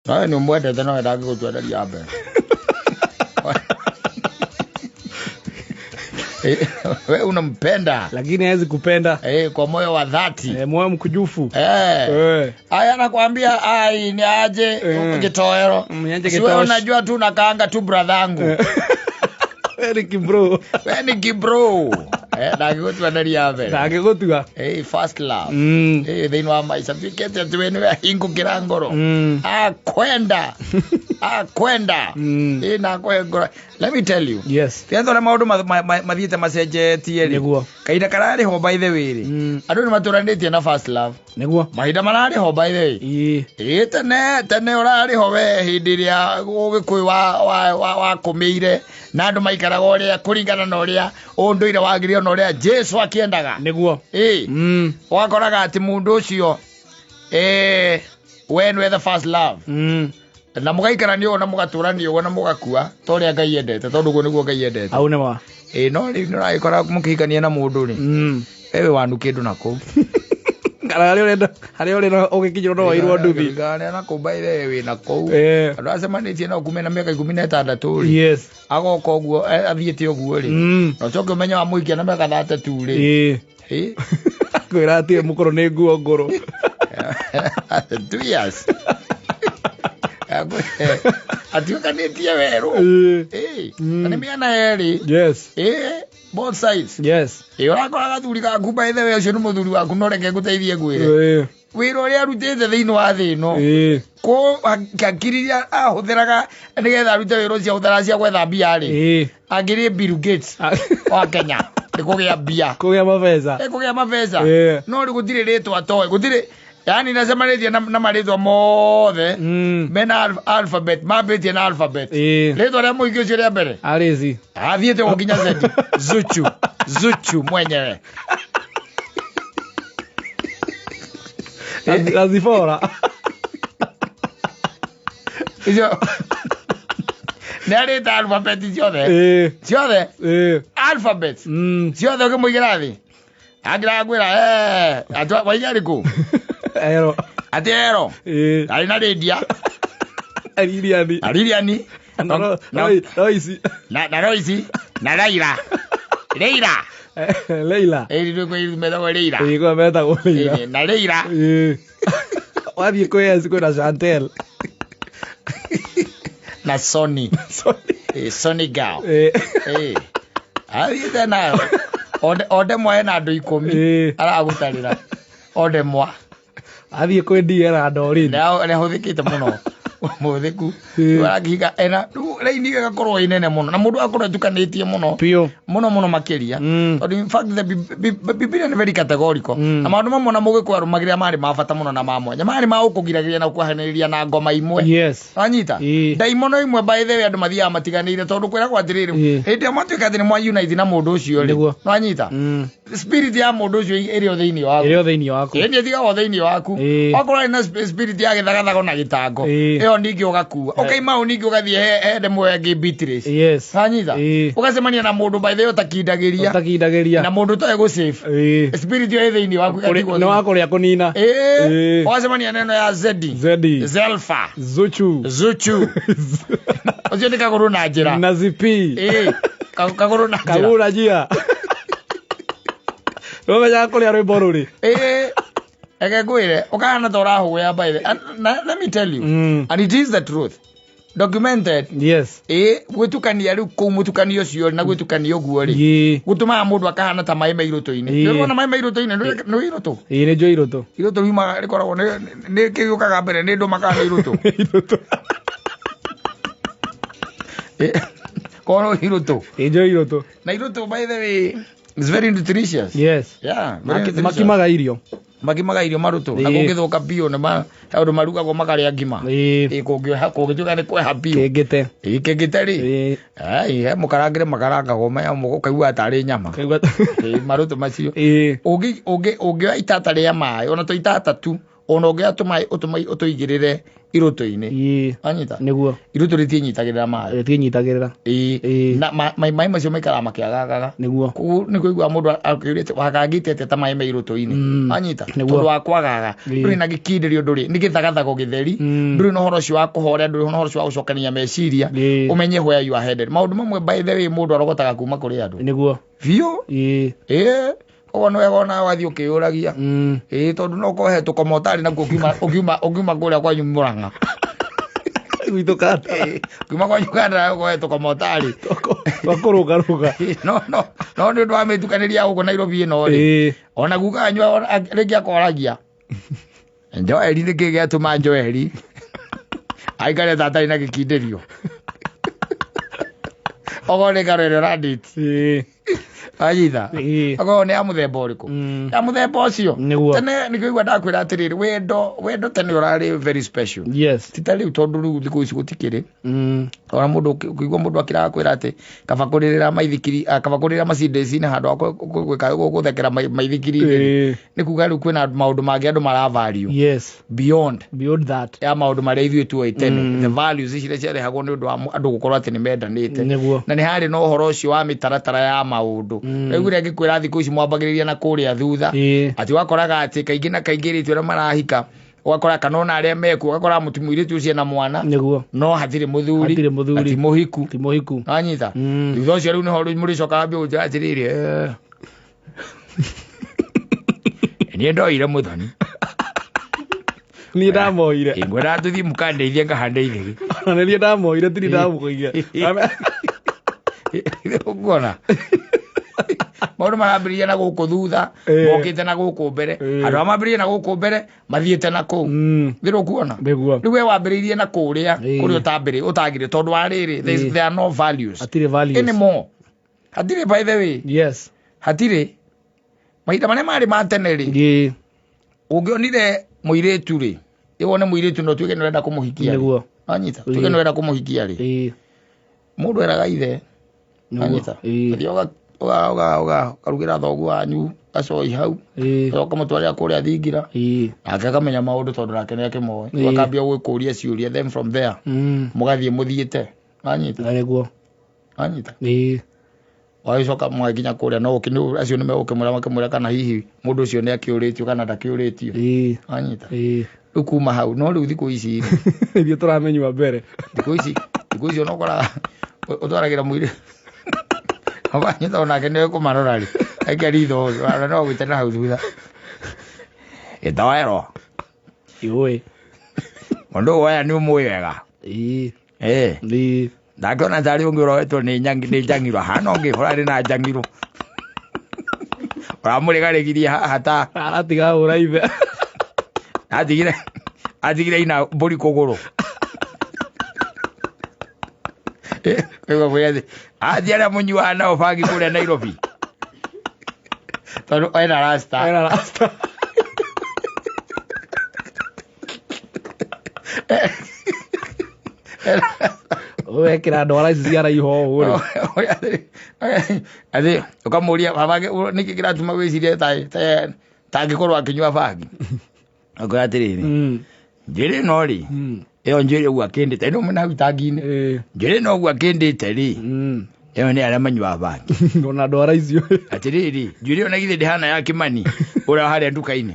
No nĩũmwendete no ndangĩgũtua ndari ya mbere. Wewe unampenda lakini hawezi kupenda kwa moyo wa dhati, moyo mkujufu. Aya nakwambia ai ni aje ukitoero. Siwe unajua tu nakaanga tu brothangu. Wewe kibro. Wewe kibro. Ndangĩgũtua ndari ya mbere. Ndangĩgũtua. First love. Thĩinĩ wa maica tuĩkĩte atĩ we nĩwe ahingũkĩra ngoro. Akwenda. Nakũhe ngoro. Let me tell you. Yes. Tiatho na maũndũ mathiĩte macenjetie rĩ. Nĩguo. Kahinda kararĩ ho by the way rĩ. Andũ nĩ matũranĩtie na first love. Nĩguo. Mahinda mararĩ ho by the way. Tene ũrarĩ ho we hĩndĩ ĩrĩa Ũgĩkũyũ wa kũmĩire na andũ maikaraga ũrĩa kũringana na ũrĩa ũndũire wagĩrĩire na ũrĩa Jesu akĩendaga. Nĩguo. Wakoraga atĩ mũndũ ũcio we nĩwe the first love. Na mũgaikarania ũguo na mũgatũrania ũguo na mũgakua ta ũrĩa Ngai endete, tondũ ũguo nĩguo Ngai endete. Au nĩ ma. No rĩu nĩũragĩkora mũkĩhikania na mũndũ rĩ. Wewe wanu kĩndũ nakũu. Harĩa ũrenda ũgĩkinyĩrwo no wairwo nduthi. Ngana na kũmba ile wĩna kũu. Andũ acemanĩtie no kume na mĩaka 16 rĩ. Yes. Agoka ũguo athiĩte ũguo rĩ. Na ũcoke ũmenye wa mũikia na mĩaka 3 rĩ. Kwĩra atĩ mũkoro nĩ nguo ngũrũ. 2 years. Atiũkanĩtie werũ. Na nĩ mĩena yerĩ. Yes. Both sides. Yes. Ũrakora gathuri gaku by the way ũcio nĩ mũthuri waku no reke ngũteithie ngwĩre. Wĩra ũrĩa arutĩte thĩinĩ wa thĩ ĩno. Ko akiriria ahũthĩraga nĩgetha arute wĩra ũcio ahũthĩraga cia gwetha mbia rĩ. Angĩrĩ Bill Gates wa Kenya. Kũgĩa mbia. Kũgĩa mabeza. Kũgĩa mabeza. No rĩ gũtirĩ rĩtwa atoĩ. Gũtirĩ yani nacemanĩtie na marĩtwa mothe mena alphabet, mambĩtie na alphabet. Rĩtwa rĩa mũingĩ ũcio rĩa mbere Arĩzi. Athiĩte gũkinya Z. Zuchu mwenyewe. Azifora. Icio nĩarĩta alphabet ciothe. Ciothe. Alphabet. Ciothe ũkĩmũigĩra thĩ. Angira gwĩra atwa waigari kũ. Ero. Ati ero. Ari na Lydia. Aririani. Roisi. Na Roisi. Na Laila. Leila. Ndio kwa hiyo metago Leila. Kwa metago Leila. Na Leila. Wapi kwa hiyo na Chantel. Na Sony. Sony girl. Ari tena. Ode mwa na andũ 10 aragũtarĩra ode mwa athiĩ kwendia na ndori nĩ hũthĩkĩte mũno mũthĩku warakiga ena raini gakorwo inene mũno na mũndũ akorwo tukanĩtie mũno mũno makĩria. In fact the Biblia nĩ very categorical na maũndũ mamwe na Mũgĩkũyũ arũmagĩrĩra marĩ ma bata mũno na ma mwanya marĩ ma gũkũgiragĩria na gũkũhanĩrĩria na ngoma imwe. Wanyita ndaimono imwe by the way andũ mathiaga matiganĩire tondũ kwĩragwo atĩrĩrĩ hĩndĩ ĩyo matuĩka atĩ nĩ mwa unite na mũndũ ũcio rĩ. Wanyita spirit ya mũndũ ũcio ĩrĩ o thĩinĩ waku ĩrĩ thigagwo thĩinĩ waku. Okorwo ĩna spirit ya gĩthagathago na gĩtango ĩyo ningĩ ũgakua ũkaima hau ningĩ ũgathiĩ he ndemwe ĩngĩ Beatrice. Wanyita ũgacemania na mũndũ by the way ũtakindagĩria na mũndũ ũtoĩ gũsave spirit ĩyo ĩ thĩinĩ waku nĩ wakũrĩa kũnina. Ũgacemania na ĩno ya Zedi Zelfa Zuchu ũcio nĩ kagũrũ na njĩra na zipi kagũrũ na njĩra ũmenya kũrĩa rwĩmbo rũrĩ. Eke ngwĩre ũkahana ta ũrahũya by the let me tell you and it is the truth documented. Yes. Gwĩtukania rĩu kũu mũtukanio ũcio na gwĩtukania ũguo rĩ gũtũmaga mũndũ akahana ta maĩ mairũtũ-inĩ. Nĩũrona maĩ mairũtũ-inĩ nĩ irũtũ. Nĩ jo irũtũ. Irũtũ riumaga rĩkoragwo nĩ kĩgĩũkaga mbere nĩ ndũ makaga irũtũ. Kono irũtũ. Jo irũtũ. Na irũtũ by the way is very nutritious. Yes. Yeah. Makimaga irio marũtũ na gũgĩthũka biũ nĩ maũndũ marugagwo makarĩa ngima. Kũngĩtuĩka nĩ kweha biũ kĩngĩte rĩ he mũkarangĩre makarangagwo maya ũkaigua tarĩ nyama marũtũ macio. Ũngĩoya itata rĩa maĩ ona to itata tu ona ungiatuma utuigirire iruto-ini anyita niguo iruto ritinyitagirira mai ritinyitagirira na mai macio maikara makiagaga niguo koguo nĩ kũigua mũndũ akĩũrĩte wakangĩtete ta mai me iruto-ini anyita tondũ wa kwagaga ndũrĩ na gĩkindĩrio ndũrĩ nĩ gĩthagathago gĩtheri ndũrĩ na ũhoro ũcio wa kũhorea ndũrĩ na ũhoro ũcio wa gũcokania meciria ũmenye where you are headed maũndũ mamwe by the way mũndũ arogotaga kuma kũrĩ andũ niguo biũ koguo nĩ wega ona wathiĩ ũkĩũragia tondũ no kohe tũkomotarĩ nakuo ũkiuma kũrĩa kwanyu Mũrang'a gwitũ kanda kuma kwanyu kanda kohe tũkomotarĩ wakũrũgarũga no nĩ ũndũ wa mĩtukanĩria gũkũ Nairobi ĩno rĩ ona guka kanyu rĩngĩ akoragia Joeli nĩkĩ gĩatũma Joeli aikare tatarĩ na gĩkindĩrio ogo nĩ karere radit anyitha ago nĩ ya mũthemba ũrĩkũ ya mũthemba ũcio tene nĩ kũigua ndakwĩra atĩrĩrĩ wendo tene ũrarĩ very special tita rĩu tondũ rĩu thikũ ici gũtikĩrĩ ona mũndũ kũigua mũndũ akĩraga kwĩra atĩ kaba kũrĩrĩra maithikiri kaba kũrĩrĩra macindĩci-inĩ handũ gũthekera maithikiri-inĩ nĩ kuga rĩu kwĩna maũndũ mangĩ andũ maravalue beyond that ya maũndũ marĩa ithuĩ tuoĩ tene the values ici iria ciarehagwo nĩ ũndũ wa andũ gũkorwo atĩ nĩ mendanĩte na nĩ harĩ na ũhoro ũcio wa mĩtaratara ya maũndũ rĩu rĩrĩa ngĩkwĩra thikũ ici mwambagĩrĩria na kũrĩa thutha atĩ wakoraga atĩ kaingĩ na kaingĩ rĩtwa rĩa marahika ugakora kana ona arĩa meku ugakora mũirĩtu ũcio na mwana no hatirĩ mũthuri ti mũhiku anyita thutha ũcio rĩu nĩho mũrĩcokaga mbia gũnjĩra atĩrĩrĩ niĩ ndoire mũthoni niĩ ndamoire ngwenda tũthiĩ mũkandeithie ngahande ithĩgĩ ona niĩ ndamoire tiri ndamũkũiya ũkuona maũndũ marambĩrĩria na gũkũ thutha mokĩte na gũkũ mbere andũ arĩa mambĩrĩirie na gũkũ mbere mathiĩte na kũu thĩrĩ ũkuona rĩu we wambĩrĩirie na kũrĩa ũtagĩrĩ tondũ wa rĩrĩ there are no values anymore hatirĩ by the way hatirĩ mahinda marĩa marĩ ma tene rĩ ũngĩonire mũirĩtu rĩ wone mũirĩtu no tuĩke nĩũrenda kũmũhikia rĩ anyita tuĩke nĩũrenda kũmũhikia rĩ mũndũ eraga ithe anyita karugĩra thoguo wanyu gacoi hau coka mũtwarĩra kũrĩa thingira nake akamenya maũndũ tondũ nake nĩ akĩmoĩ akambia gwĩkũria ciũria then from there mũgathiĩ mũthiĩte anyita wagĩcoka mwakinya kũrĩa no acio nĩ makĩmwĩra kana hihi mũndũ ũcio nĩ akĩũrĩtio kana ndakĩũrĩtio anyita rĩu kuma hau no rĩu thikũ ici ithuĩ tũramenyua mbere thikũ ici onokoraga ũtwaragĩra mũirĩ anyita onake nĩwe kũmarora rĩ aikĩritho no gwĩte na hau thutha ĩtawerwo mũndũ woya nĩ ũmũĩ wega ndakĩona tarĩ ũngĩ ũroetwo nĩ njang'iro hana ũngĩ ũrarĩ na njang'iro ũramũrĩgarĩgirie haha ta aratiga ũra ithe atigire ina mbũri kũgũrũ athiĩ arĩa mũnyuaga nao bangi kũrĩa Nairobi tondũ ena rasta wekĩra ndwara ici cia raiho ũũ atĩ ũkamũria baba nĩkĩ kĩratũma gwĩcirie tangĩkorwo akĩnyua bangi akwĩra atĩrĩrĩ njĩrĩ no rĩ ĩyo njĩrĩ ũguo akĩndĩte ĩno mwena hau tangi-inĩ njĩrĩ no ũguo akĩndĩte rĩ ĩyo nĩ arĩa manyuaga bangi ona ndwara icio atĩrĩrĩ njĩrĩ ona githĩ ndĩhana ya Kĩmani ũrĩa harĩa nduka-inĩ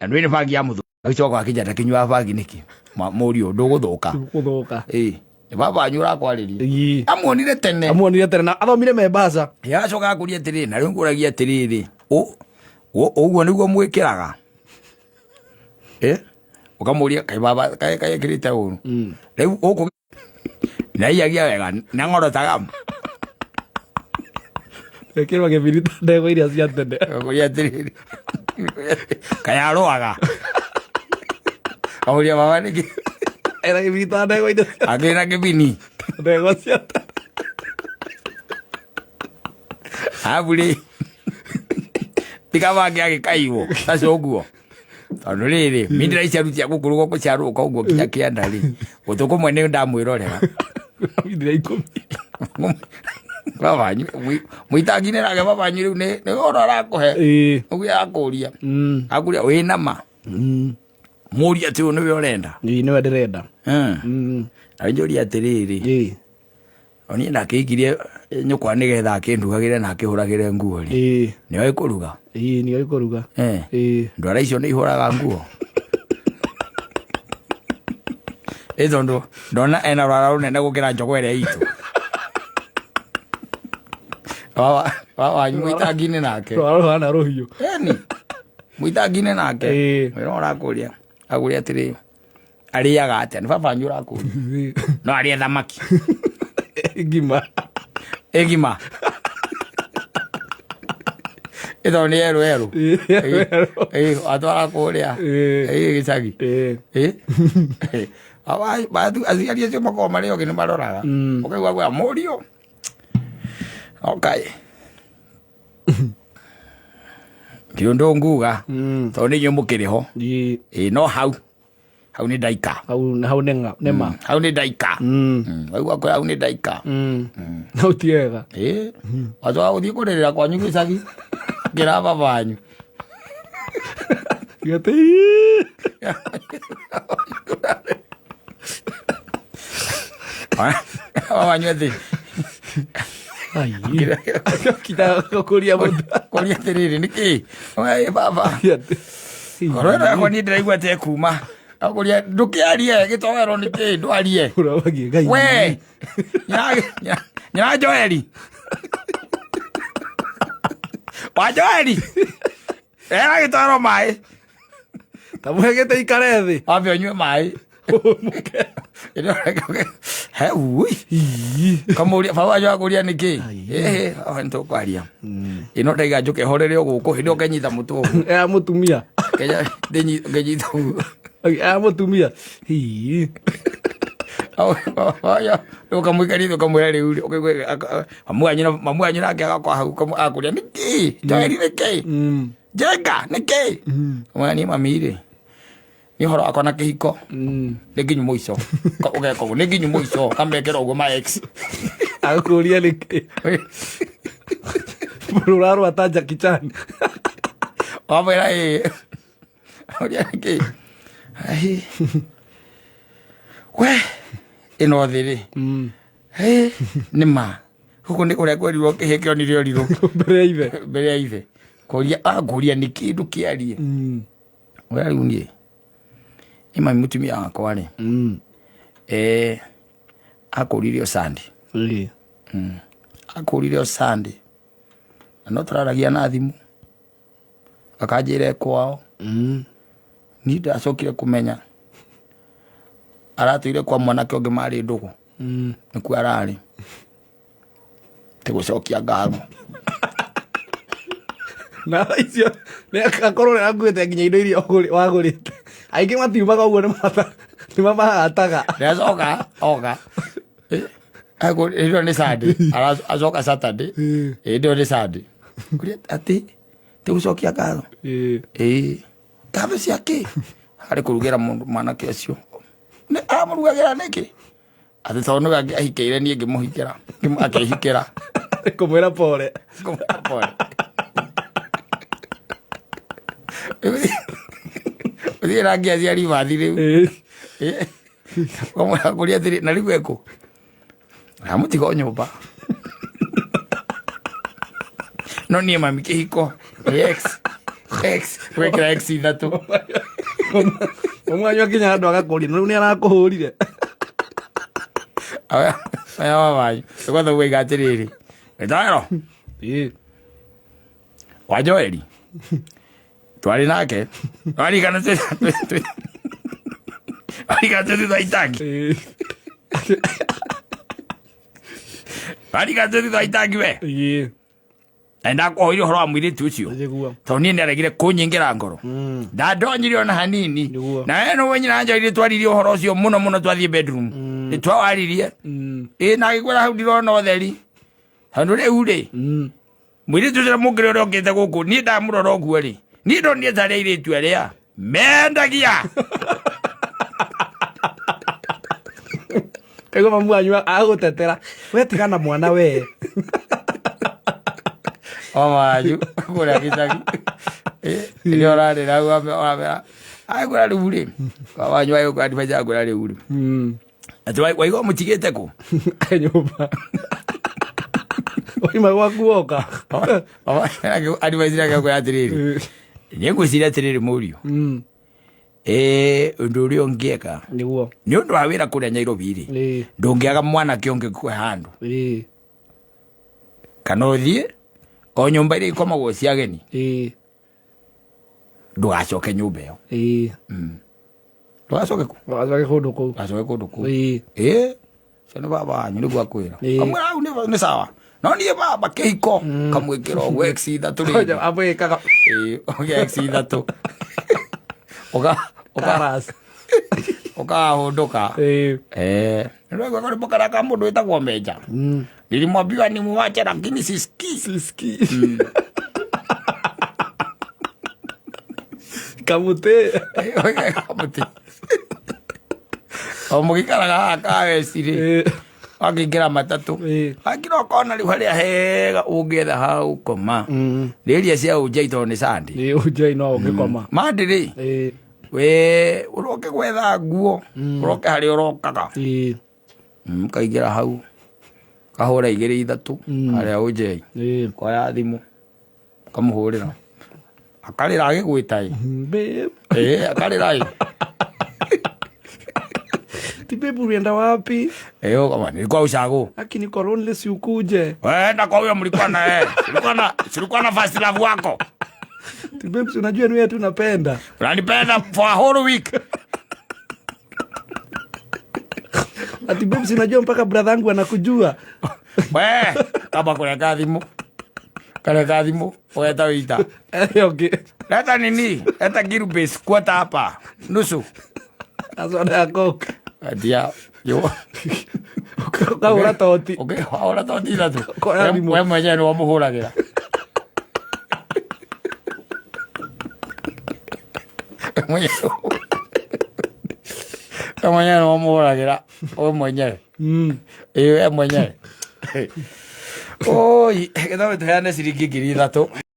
na nĩ bangi ya mũthũ agĩcoka akĩnja ndakĩnyuaga bangi nĩkĩ mũriũ ndũgũthũka baba anyu ũrakwarĩria amuonire tene na athomire membaca agacoka akũria atĩrĩrĩ na rĩu ngũragia atĩrĩrĩ ũguo nĩguo mwĩkĩraga ũkamũria kaĩ baba kaĩ ekĩrĩte ũru rĩu ũkũ naiyagia wega na ng'orotaga ekĩrwo gĩbirita ndego iria cia tene ũkũria atĩrĩrĩ kaĩ arũaga kamũria baba nĩkĩ era gĩbirita ndego iria akĩra kĩbini ndego cia tene abũrĩ tikabange agĩkairwo tacio ũguo tondũ rĩrĩ mindĩra icarutia gũkũrũgwo gũciarũka ũguo kinya kĩanda rĩ gũtũkũmwe nĩ ndamwĩrorera mindĩra 10 babanyu mũitangi-inĩ nake babanyu rĩu nĩ ũhoro arakũhe ũguo akũria akũria wĩna ma Mũria atĩ ũyũ nĩwe ũrenda. Nĩwe ndĩrenda. Na njũria atĩrĩrĩ. Oni ndakĩikirie nyũkwa nĩgetha akĩndugagĩre na akĩhũragĩre nguo rĩ. Nĩoĩ kũruga. Nĩoĩ kũruga. Ndwara icio nĩ ihũraga nguo. Ĩtondũ ndona ena rwara rũnene gũkĩra njogo ĩrĩa itũ. Wanyu mũitangi-inĩ nake. Rwara rũhana rũhiũ. Eni. Mũitangi-inĩ nake. Wĩra ũrakũria. Agũria atĩrĩ. Arĩaga atĩa? Nĩ baba wanyu ũrakũria. No arĩa thamaki. Ngima. Ngima. Ĩtondũ nĩ erũ. Atwara kũrĩa. Gĩcagi. Aciari acio makoragwo marĩ ogĩ nĩ maroraga. Ũkaigua gwa mũriũ. Okay. Kĩũndũ nguga. Tondũ nĩ inyuĩ mũkĩrĩ ho. No hau nĩ ndaika. Hau nĩ ma. Hau nĩ ndaika. Waigua kwe hau nĩ ndaika. Hau ti wega. Watwara gũthiĩ kũrĩrĩra kwanyu gĩcagi. Ngĩra baba wanyu. Gĩatĩ. Baba wanyu atĩ. Kita kũria mũndũ. Kũria atĩrĩrĩ nĩkĩ? Baba. Korora yakwa niĩ ndĩraigua te kuma. Akũria ndũkĩarie gĩtowero nĩkĩ ndwarie. We. Nyina Joeli. Wa Joeli. Era gĩtowero maĩ. Tamũhegete ikare thĩ. Wambe ũnyue maĩ. He ui. Kamuria baba wanyu akũria nĩkĩ? Nĩtũkwaria. Ĩno ndaiga njũke horere gũkũ hĩndĩ ũkenyita mũtũ ũguo. Era mũtumia. Ngĩnyita ũguo. Era mũtumia. Ũkamũikaria ũkamwĩra rĩu ũkaigua mamu wanyu nake agakwa hau akũria nĩkĩ? Joeli nĩkĩ? Jenga nĩkĩ? Mwana niĩ mami rĩ. Nĩ ũhoro wakwa na kĩhiko. Nĩ nginyu mũico. Ũgeka ũguo nĩ nginyu mũico. Kamekera ũguo ma ex. Akũria nĩkĩ? Mũrũrarũ ata Jackie Chan. Wamwĩra ũria nĩkĩ? We ĩno thĩ rĩ. Nĩ ma. Gũkũ nĩ kũrĩa kwerirwo kĩhĩkĩro nĩ rĩo rirũ. Mbere ya ithe. Kũria nĩ kĩndũ kĩarie. Ũrĩa rĩu niĩ. Nĩ mami mũtumia wakwa rĩ. Akũrire o Sunday. Akũrire o Sunday. Na no tũraragia na thimũ. Akanjĩra kwao. Niĩ ndacokire kũmenya. Aratũire kwa mwanake ũngĩ marĩ ndũgũ. Nĩkuo ararĩ. Tĩgũcokia ngatho. Na icio nĩakorwo nĩakuĩte nginya indo iria wagũrĩte. Aingĩ matiumaga ũguo nĩ mamahataga. Nĩacoka oka. Ĩyo nĩ Sunday. Acoka Saturday. Ĩyo nĩ Sunday. Kũrĩa atĩ tĩgũcokia ngatho. Ngatho ciake. Harĩ kũrugĩra mwanake ũcio. Aramũrugagĩra nĩkĩ? Atĩ tondũ nĩwe ahikĩire niĩ ngĩmũhikĩra. Akĩhikĩra. Kũmwĩra pole. Kũmwĩra pole. Ũthiĩ rangi aciari bathi rĩu. Kũrĩa atĩrĩ na rĩu ekũ. Amũtiga o nyũmba. No niĩ mami kĩhiko. X. Gwĩkĩra X ithatũ. Mwanyu akinya andũ agakũria rĩu nĩ arakũhũrire. Aya wabanyu. Ũgwatha ũgaiga atĩrĩrĩ. Gĩtowero. Wa Joeli. Twarĩ nake. Warigana thutha itangi. Warigana thutha itangi we. Na ndakuhoire ũhoro wa mũirĩtu ũcio. Tondũ niĩ nĩaregire kũnyingĩra ngoro. Ndandonyire ona hanini. Na no wenyina njanjĩrire twaririe ũhoro ũcio mũno twathiĩ bedroom. Nĩtwawaririe. Na agĩkwĩra hau ndirona ũtheri. Tondũ rĩu rĩ. Mũirĩtu ũcio mũngĩrĩ ũrĩa ũngĩte gũkũ niĩ ndamũrora ũguo rĩ. Niĩ ndonire tarĩ airĩtu arĩa mendagia. Ego mamu wanyu agũtetera. We tigana mwana we. Wanyu kũrĩa gĩcagi. Nĩ ũrarĩra agũra rĩu rĩ wanyu agũka advice agũra rĩu rĩ ati waigo mũtigĩte kũ nyũmba oima gwaku woka advice yake agũra atĩrĩrĩ nĩngwĩciria atĩrĩrĩ mũriũ ũndũ ũrĩa ũngĩeka nĩguo nĩ ũndũ wa wĩra kũrĩa Nairobi rĩ ndũngĩaga mwanake ũngĩ kũhe handũ kana ũthiĩ o nyũmba iria ikomagwo cia ageni ndũgacoke nyũmba ĩyo ndũgacoke kũndũ kũu cio nĩ baba wanyu nĩguo akwĩra kamwĩra hau nĩ sawa no niĩ baba kĩhiko kamwĩkĩra ũguo x ithatũ rĩngĩ abwĩkaga x ithatũ ũkahũndũka nĩrwegweko nĩ mũkara ka mũndũ wĩtagwo Menja nilimwambiwa nimuwache lakini sisikii kamũtĩ o mũgĩikaraga haha kaweci rĩ wakĩingĩra matatũ wakĩra ũkona rĩu harĩa hega ũngĩetha hau koma rĩria cia ũnjai tondũ nĩ Sunday ũnjai no ũngĩkoma Monday rĩ we ũroke gwetha nguo ũroke harĩa ũrokaga kaingĩra hau kahũra 2-3 harĩa ũnjai koya thimũ kamũhũrĩra akarĩra agĩgwĩta akarĩra tipepu ulienda wapi kama nilikuwa ushago lakini koroni si ukuje wenda kwa huyo mlikuwa na silikuwa na first love wako tipepu unajua ni wewe tu unapenda unanipenda for a whole week ati baby unajua mpaka brother yangu anakujua kama kuna kadhimu weta wita okay leta nini leta girubase kwata hapa nusu asoda yako adia yo kaura toti kaura toti tu wewe mwenyewe ni wamuhuragira mwenyewe ni wamuhuragira wewe mwenyewe wewe mwenyewe oi kethawe tuheane ciringi 3,000